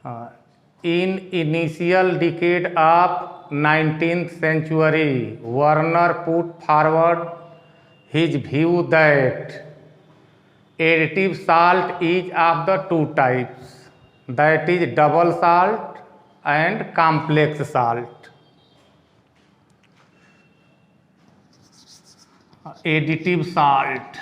Uh, in initial decade of 19th century, Werner put forward his view that additive salt is of the two types, that is double salt and complex salt. Additive salt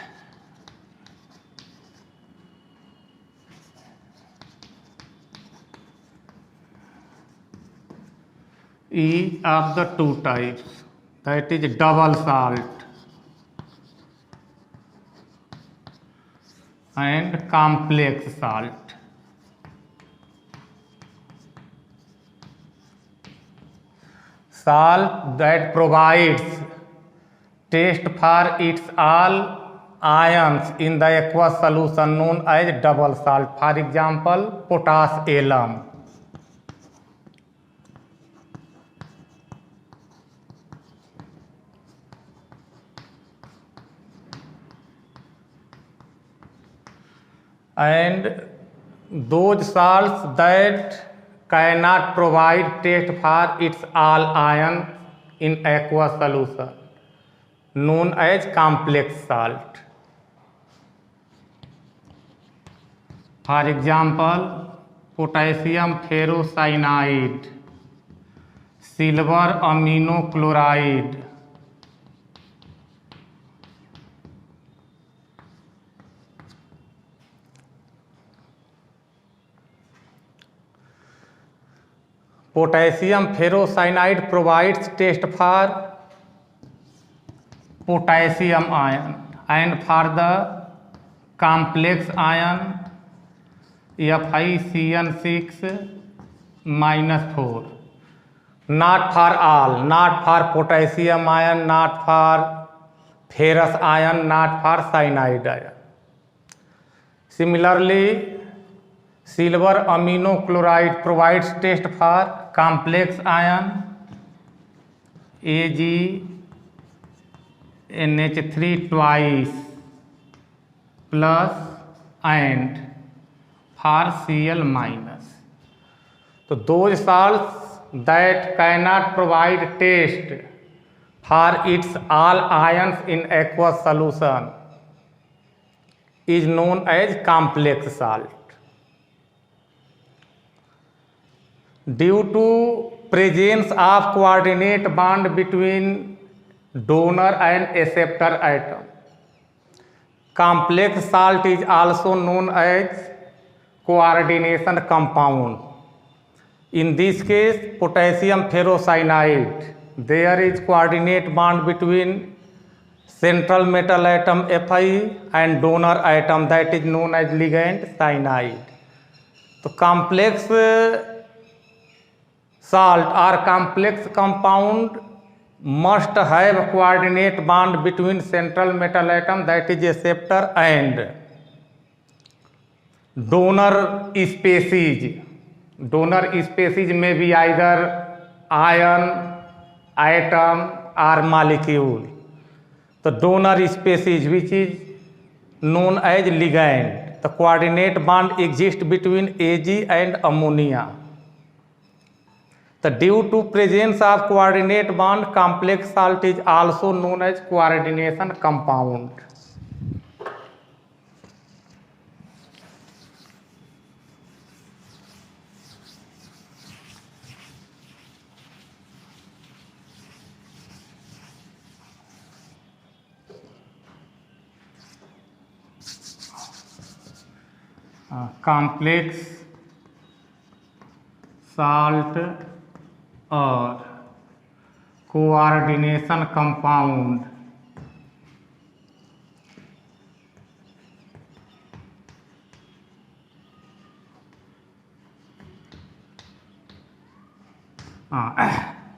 is of the two types, that is double salt and complex salt. Salt that provides test for its all ions in the aqueous solution known as double salt. For example, potash alum. And those salts that cannot provide test for its all ion in aqueous solution known as complex salt. For example, potassium ferrocyanide, silver amino chloride, potassium ferrocyanide provides test for potassium ion, and for the complex ion FiCN6 -4. Not for all, not for potassium ion, not for ferrous ion, not for cyanide ion. Similarly, silver amino chloride provides test for complex ion AgNH3 twice plus and for Cl-. So those salts that cannot provide test for its all ions in aqueous solution is known as complex salt. Due to presence of coordinate bond between donor and acceptor atom, complex salt is also known as coordination compound. In this case, potassium ferrocyanide, there is coordinate bond between central metal atom Fe and donor atom, that is known as ligand cyanide. So complex salt or complex compound must have a coordinate bond between central metal atom, that is acceptor, and donor species. Donor species may be either ion, atom or molecule. The donor species, which is known as ligand, the coordinate bond exists between Ag and ammonia. The due to presence of coordinate bond, complex salt is also known as coordination compound. Complex salt or coordination compound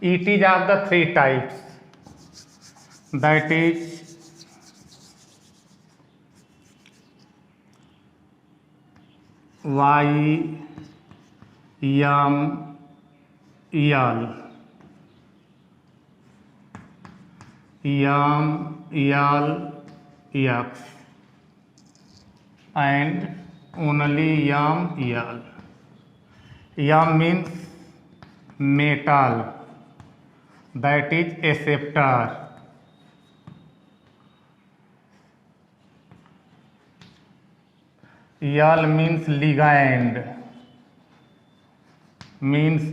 it is of the three types, that is YMEL, MELX and only MEL. M means metal, that is acceptor. L means ligand, means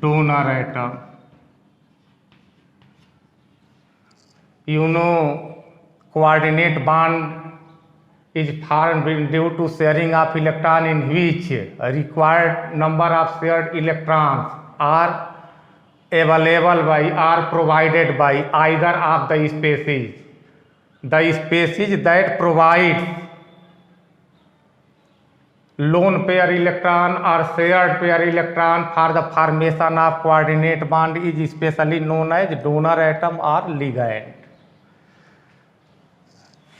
donor atom. You know, coordinate bond is formed due to sharing of electron in which required number of shared electrons are available by or provided by either of the species. The species that provides lone pair electron or shared pair electron for the formation of coordinate bond is specially known as donor atom or ligand.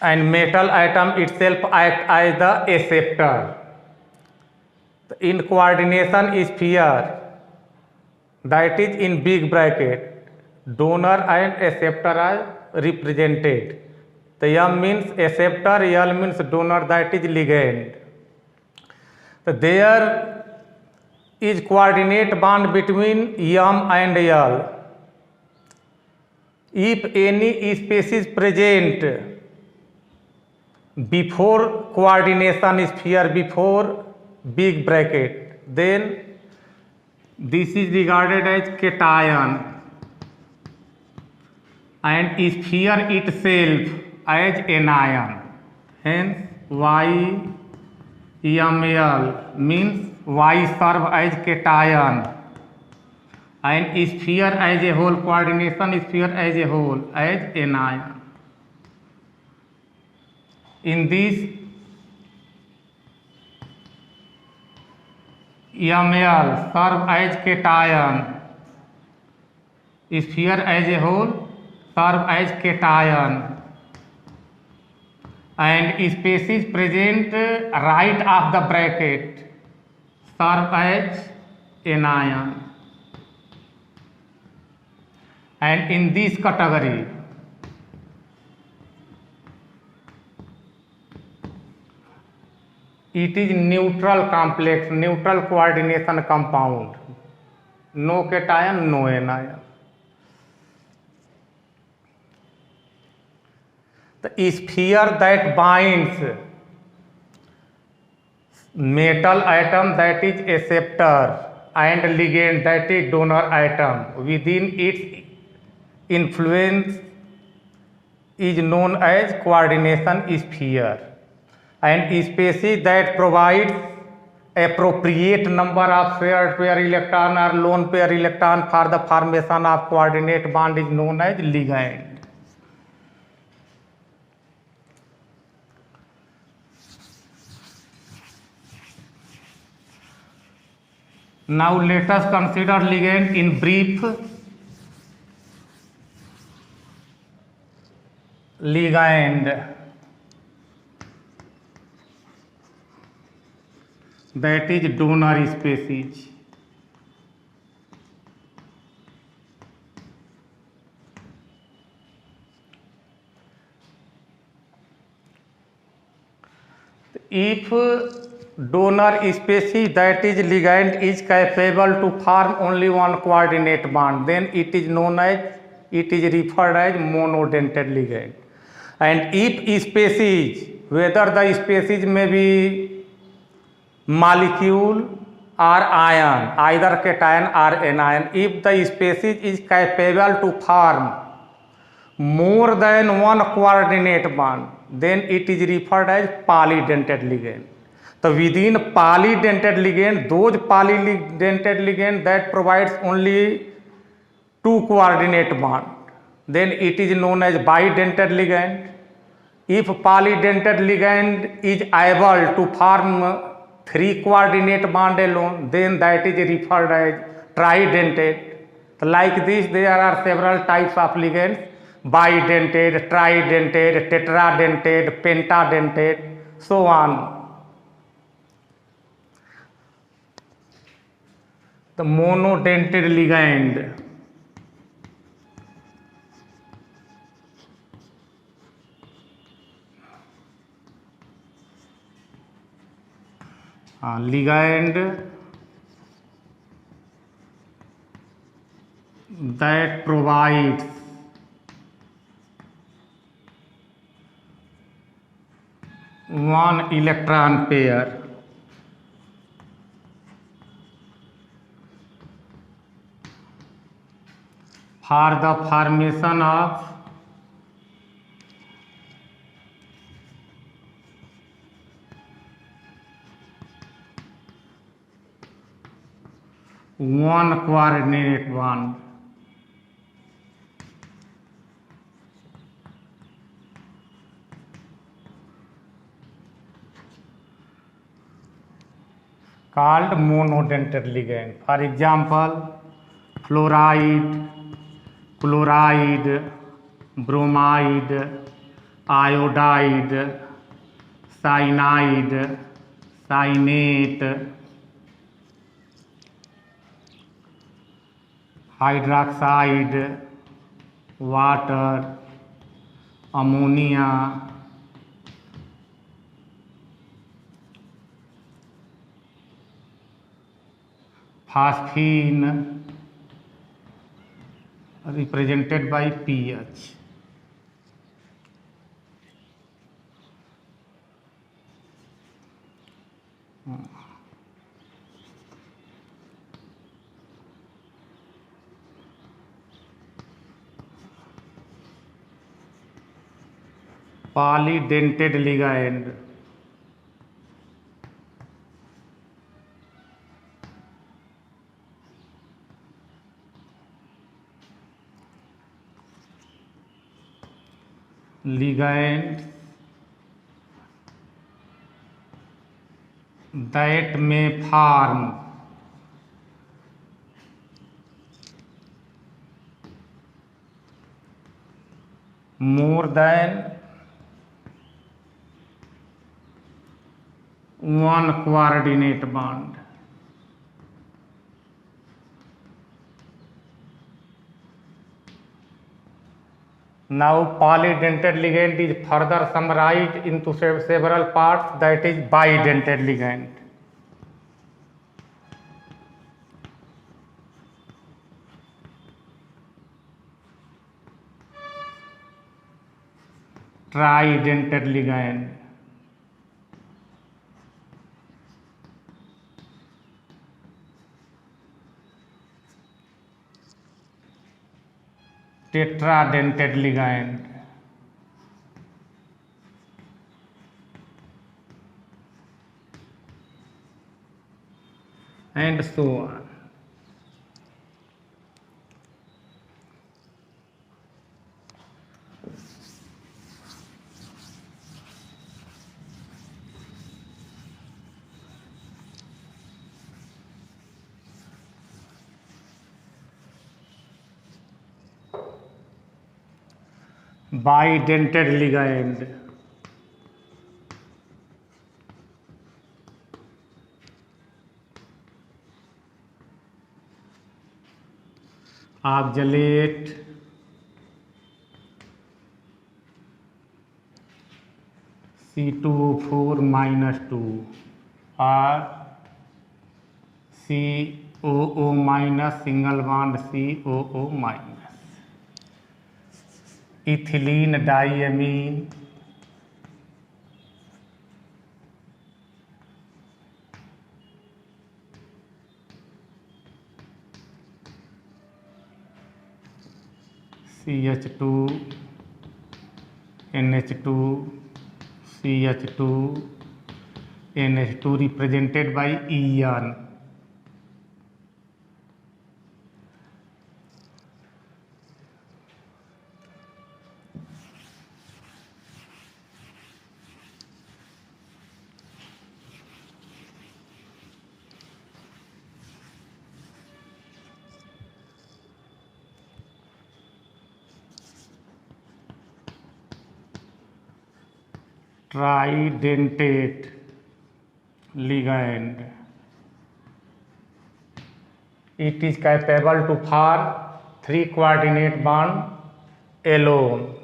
And metal atom itself acts as the acceptor. In coordination sphere, that is in big bracket, donor and acceptor are represented. The M means acceptor, L means donor, that is ligand. So there is coordinate bond between M and L. If any species present before coordination sphere, before big bracket, then this is regarded as cation and sphere itself as anion. Hence YML means Y serve as cation and sphere as a whole, coordination sphere as a whole as anion. In this ML serve as cation, sphere as a whole serve as cation, and species present right of the bracket serve as anion. And in this category, it is neutral complex, neutral coordination compound. No cation, no anion. The sphere that binds metal atom, that is acceptor, and ligand, that is donor atom, within its influence is known as coordination sphere. And species that provides appropriate number of shared pair electron or lone pair electron for the formation of coordinate bond is known as ligand. Now let us consider ligand in brief. Ligand, that is donor species. If donor species, that is ligand, is capable to form only one coordinate bond, then it is referred as monodentate ligand. And if species, whether the species may be molecule or ion, either cation or anion, if the species is capable to form more than one coordinate bond, then it is referred as polydentate ligand. So within polydentate ligand, those polydentate ligand that provides only two coordinate bond, then it is known as bidentate ligand. If polydentate ligand is able to form three coordinate bond alone, then that is referred as tridentate. Like this, there are several types of ligands: bidentate, tridentate, tetradentate, pentadentate, so on. The monodentate ligand, ligand that provides one electron pair for the formation of one coordinate bond. Called monodentate ligand. For example, fluoride, chloride, bromide, iodide, cyanide, cyanate, hydroxide, water, ammonia, phosphine, represented by pH. Polydentate ligand. Ligands that may form more than one coordinate bond. Now polydentate ligand is further summarized into several parts, that is bidentate ligand. Tridentate ligand. Tetradentate ligand. And so on. Bidentate ligand. Oxalate, C2O4 minus 2 or COO minus single bond COO minus. Ethylene diamine, CH2, NH2, CH2, NH2 represented by EN. Tridentate ligand. It is capable to form 3 coordinate bond alone.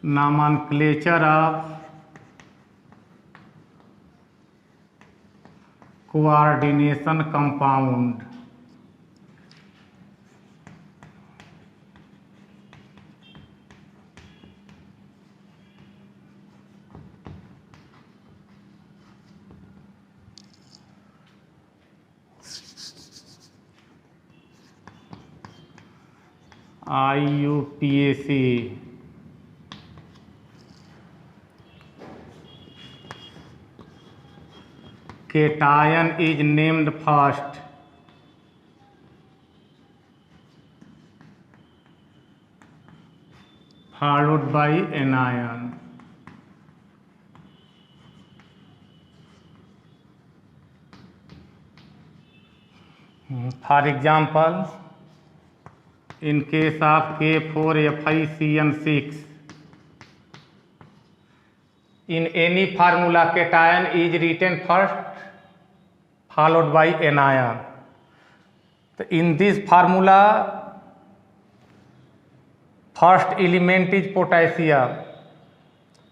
nomenclature of coordination compound. IUPAC. Cation is named first. Followed by anion. For example, in case of K4FiCN6, in any formula cation is written first followed by anion. So in this formula, first element is potassium.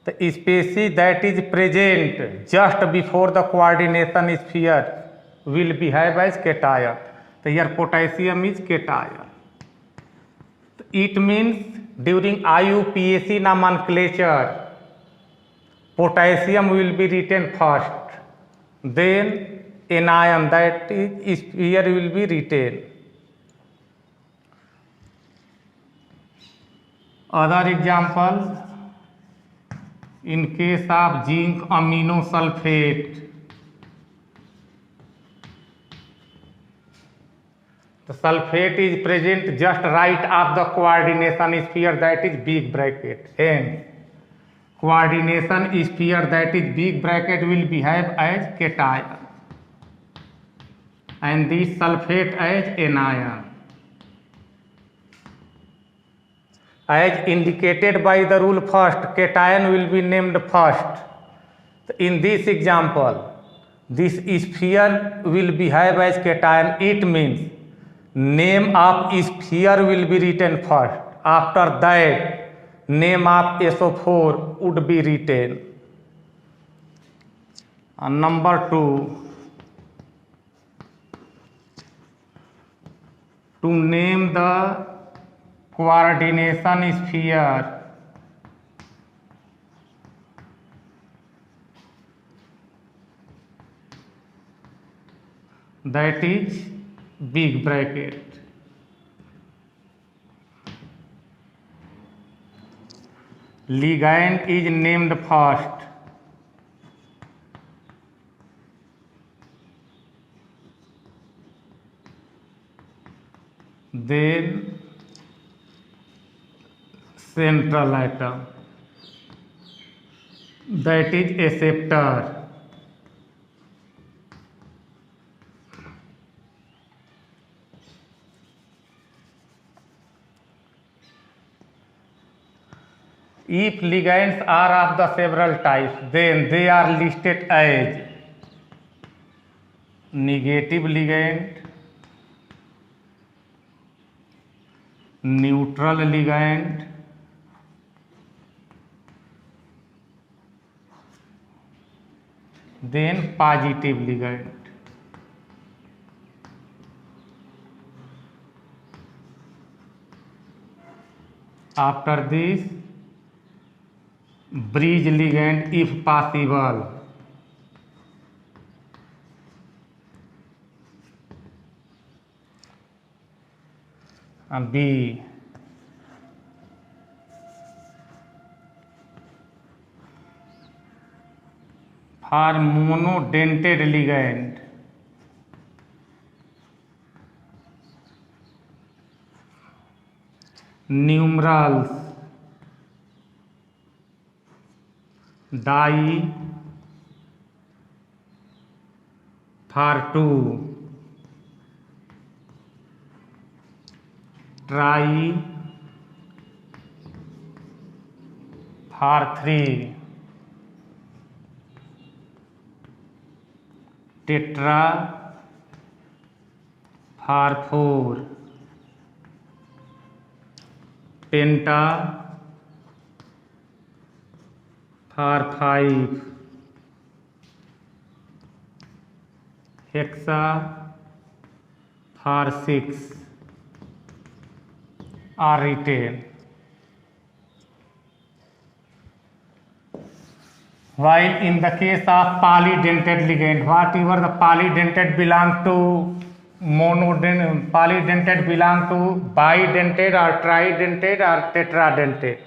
The species that is present just before the coordination sphere will behave as cation. So here potassium is cation. It means during IUPAC nomenclature, potassium will be written first, then anion, that is sphere, will be written. Other examples, in case of zinc amino sulfate, the sulfate is present just right of the coordination sphere, that is big bracket. Hence, coordination sphere, that is big bracket, will behave as cation and this sulfate as anion. As indicated by the rule first, cation will be named first. In this example, this sphere will behave as cation. It means name of sphere will be written first. After that, name of SO4 would be written. Number 2, to name the coordination sphere, that is big bracket. Ligand is named first. Then central atom, that is acceptor. If ligands are of the several types, then they are listed as negative ligand, neutral ligand, then positive ligand. After this, bridge ligand if possible. B. For monodentate ligand, numerals di for 2, tri for 3, tetra for 4, penta for 5, hexa for 6 are written. While in the case of polydentate ligand, whatever the polydentate belong to polydentate belong to bidentate or tridentate or tetradentate.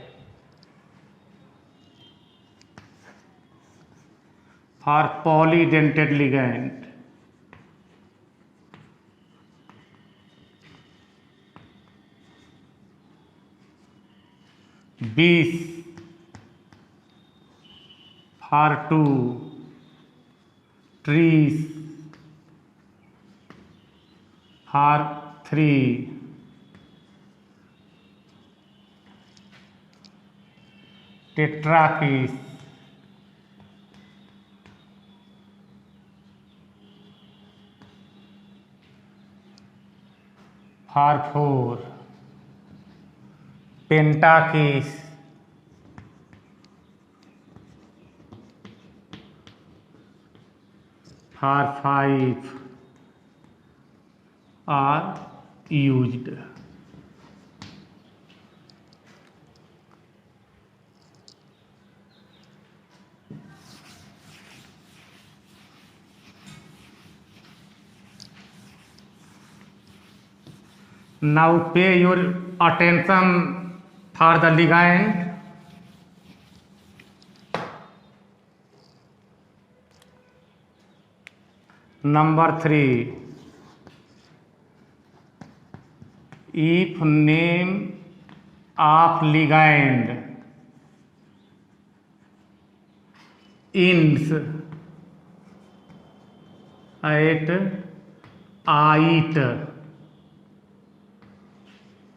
For polydentate ligand, bis for 2, trees for 3, tetrakis for 4, pentakis for 5 are used. Now pay your attention for the ligand. Number 3. If name of ligand ends at ite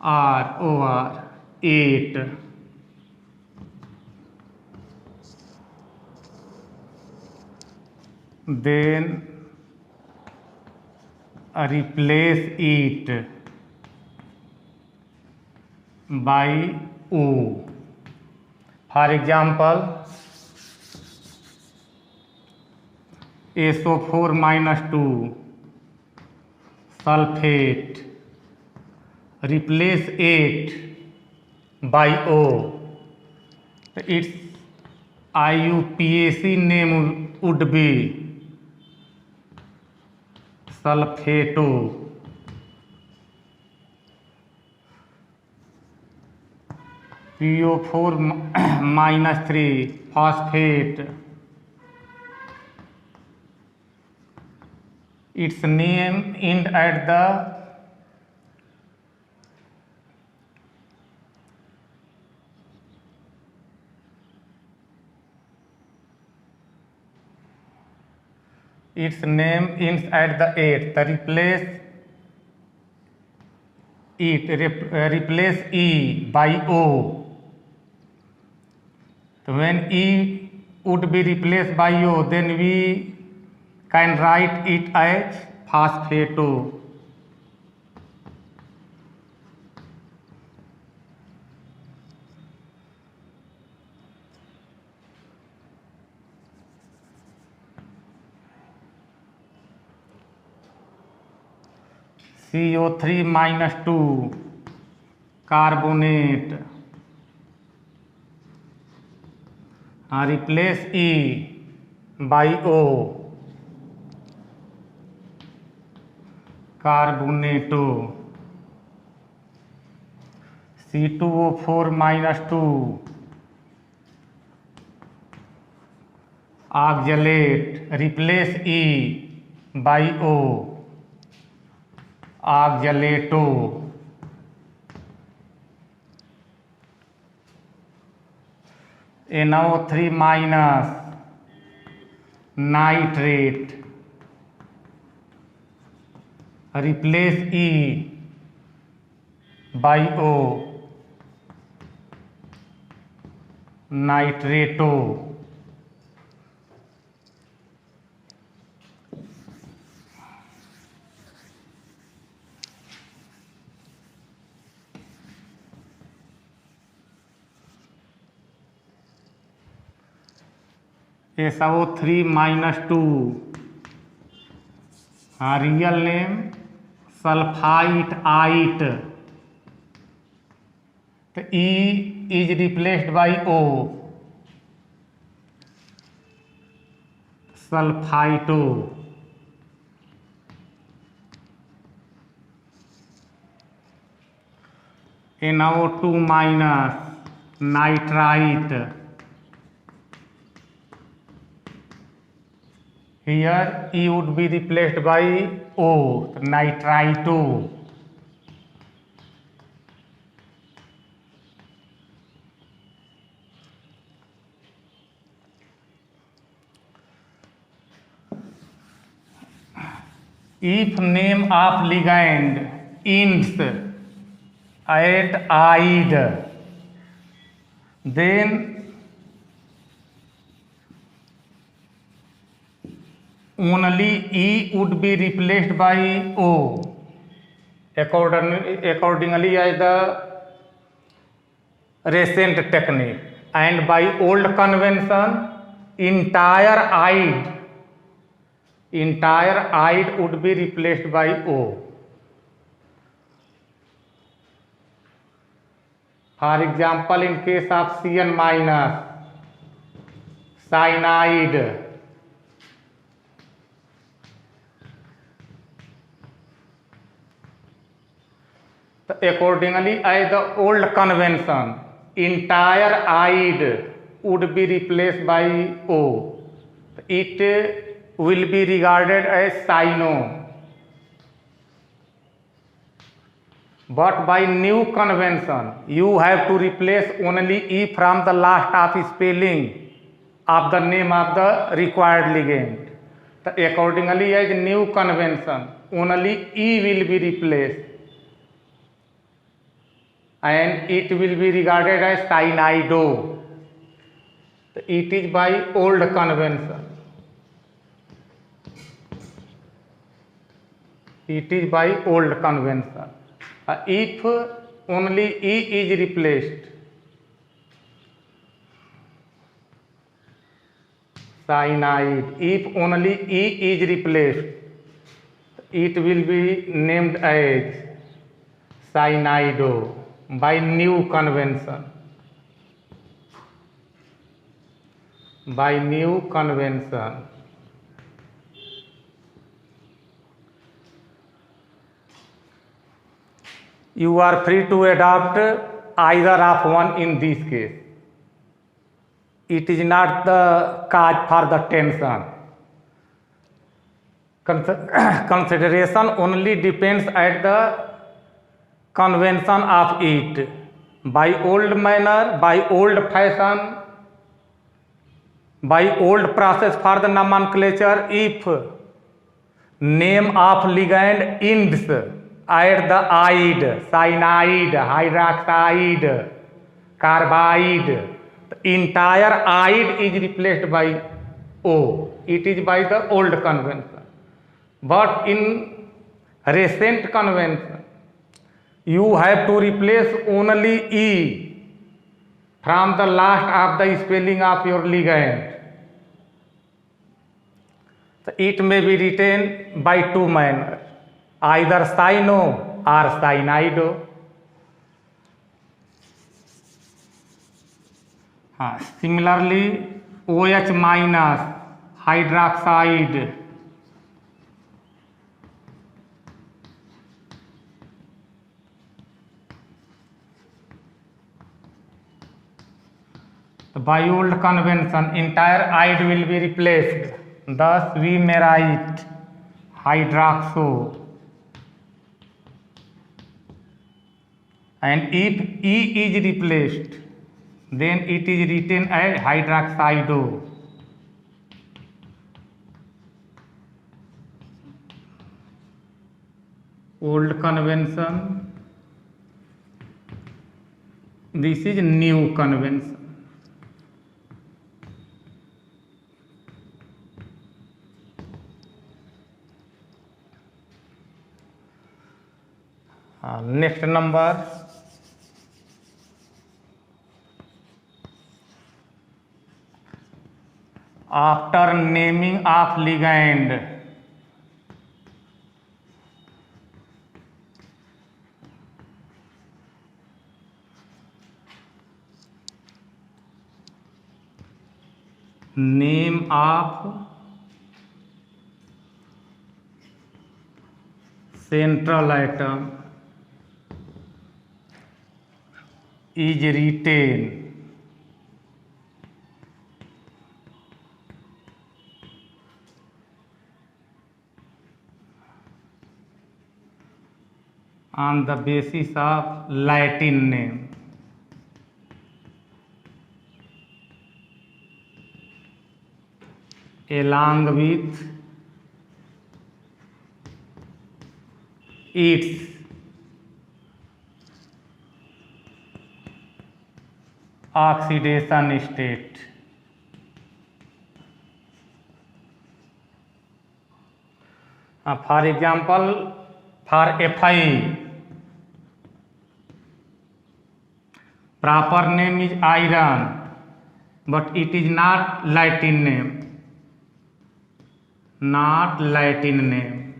or 8, then replace it by O. For example, SO4-2 sulfate, replace 8 by O. Its IUPAC name would be sulfato. PO4-3 phosphate, its name end at the its name ends at the 8. Replace E by O. So when E would be replaced by O, then we can write it as phosphato. CO3-2 carbonate, replace E by O, carbonato. C2O4-2 oxalate, replace E by O, oxalato. NO3- nitrate, replace E by O, nitrato. SO3-2, real name sulphite ite, तो E is replaced by O, sulphito. NO2-, nitrite, here E would be replaced by O, nitrito। If name of ligand ends at ide, then only E would be replaced by O, accordingly as the recent technique, and by old convention entire ide would be replaced by O. For example, in case of Cn-, cyanide, accordingly as the old convention entire ide would be replaced by O. It will be regarded as cyano. But by new convention you have to replace only E from the last of spelling of the name of the required ligand. So accordingly as new convention only E will be replaced and it will be regarded as cyanido. It is by old convention. It is by old convention. If only E is replaced, cyanide. If only E is replaced, it will be named as cyanido by new convention. By new convention. You are free to adopt either of one in this case. It is not the cause for the tension. Consideration only depends at the convention of it. By old manner, by old fashion, by old process for the nomenclature, if name of ligand ends at the ide, cyanide, hydroxide, carbide, the entire ide is replaced by O. It is by the old convention. But in recent convention you have to replace only E from the last of the spelling of your ligand. So it may be written by two manners, either cyano or cyanido. Similarly, OH- hydroxide, by old convention entire ide will be replaced. Thus we may write hydroxo, and if E is replaced then it is written as hydroxido. Old convention, this is new convention. Next number, after naming of ligand. Name of central atom is written on the basis of Latin name. Along with its oxidation state. For example, for Fi, proper name is iron, but it is not Latin name. Not Latin name.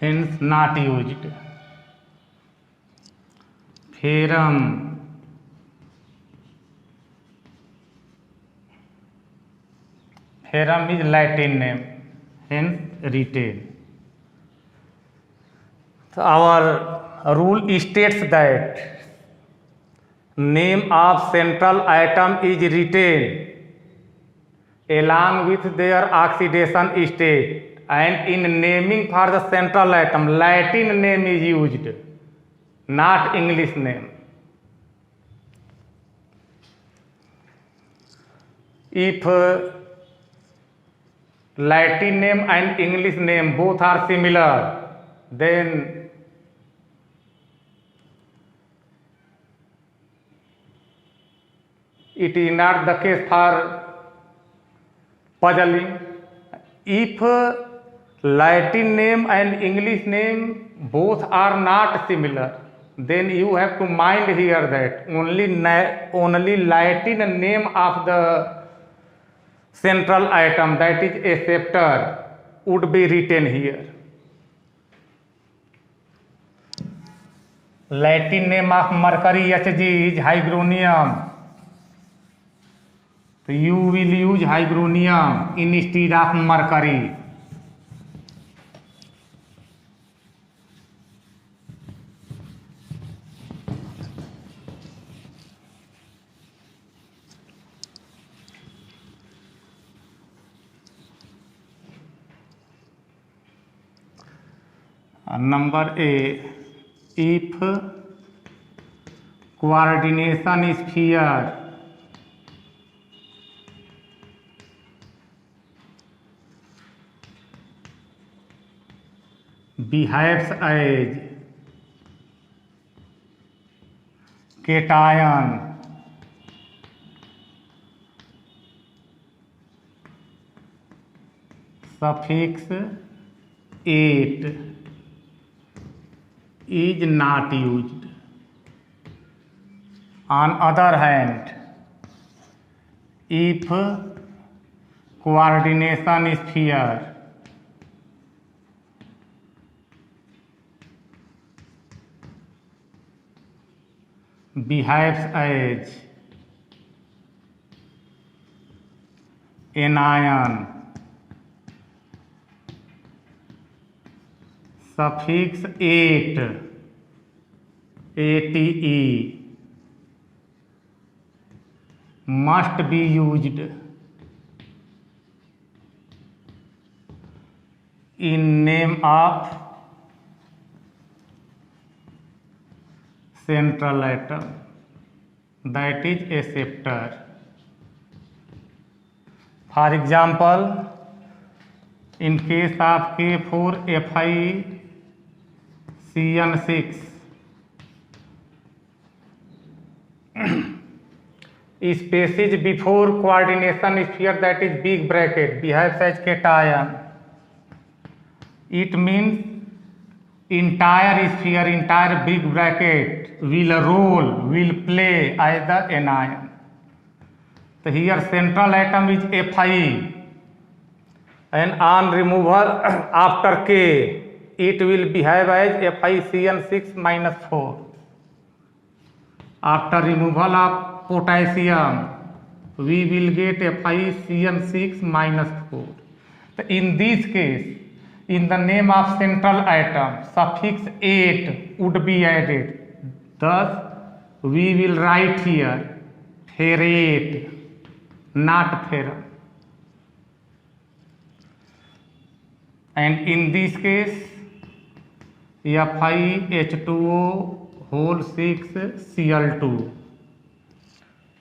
Hence not used. Ferrum, ferrum is Latin name, hence written. So our rule states that name of central atom is written along with their oxidation state, and in naming for the central atom, Latin name is used, not English name. If Latin name and English name both are similar, then it is not the case for puzzling. If Latin name and English name both are not similar, then you have to mind here that only Latin name of the central atom, that is acceptor, would be written here. Latin name of mercury Hg is hydronium. So you will use hydronium instead of mercury. Number A, if coordination sphere behaves as cation suffix 8 is not used. On other hand, if coordination sphere behaves as anion suffix 8 ate must be used in name of central atom, that is acceptor. For example, in case of K4FiCN6, species before coordination sphere, that is big bracket, behaves as cation. It means entire sphere, entire big bracket will roll, will play as the anion. So here central atom is Fi, and on removal after K, it will behave as FiCN6 minus 4. After removal of potassium, we will get FiCN6 minus 4. So in this case, in the name of central atom, suffix 8 would be added. Thus, we will write here ferrate, not ferrum. And in this case, FiH2O whole 6 Cl2.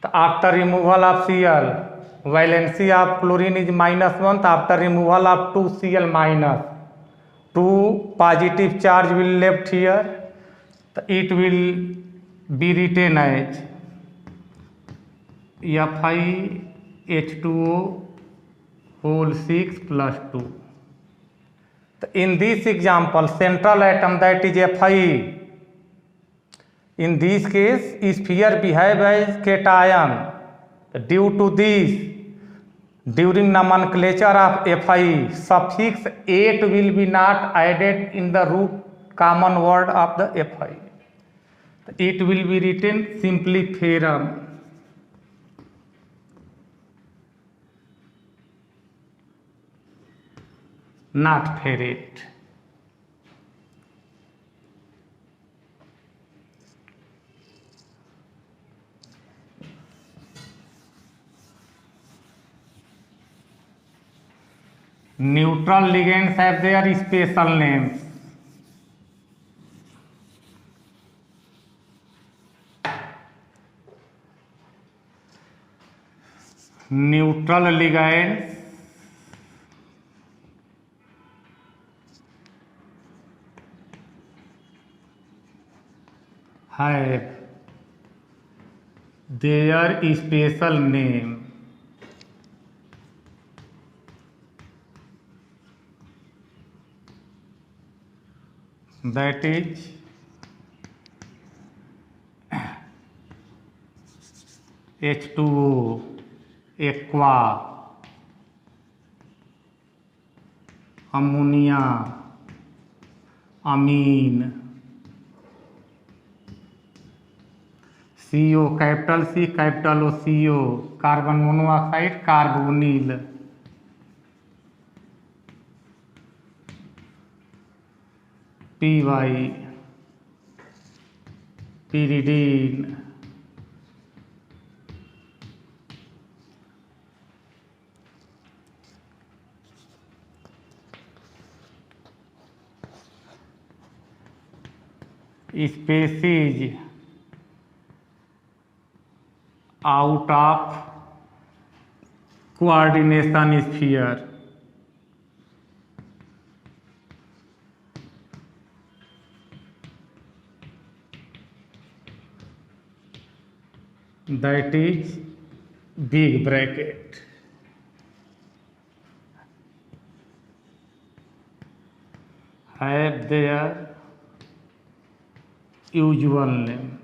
So after removal of Cl, valency of chlorine is -1. After removal of 2 Cl minus, 2 positive charge will left here. So it will be written as FiH2O whole 6 plus 2. So in this example, central atom, that is Fi, in this case sphere behave as cation. Due to this, during nomenclature of Fi, suffix 8 will be not added in the root common word of the Fi. It will be written simply ferrum. Not ferrate. Neutral ligands have their special names. Neutral ligands have their special name. That is H2O, aqua, ammonia, amine, CO, capital C, capital O, CO, carbon monoxide, carbonyl, PY, pyridine, species out of coordination sphere. That is big bracket. Have their usual name.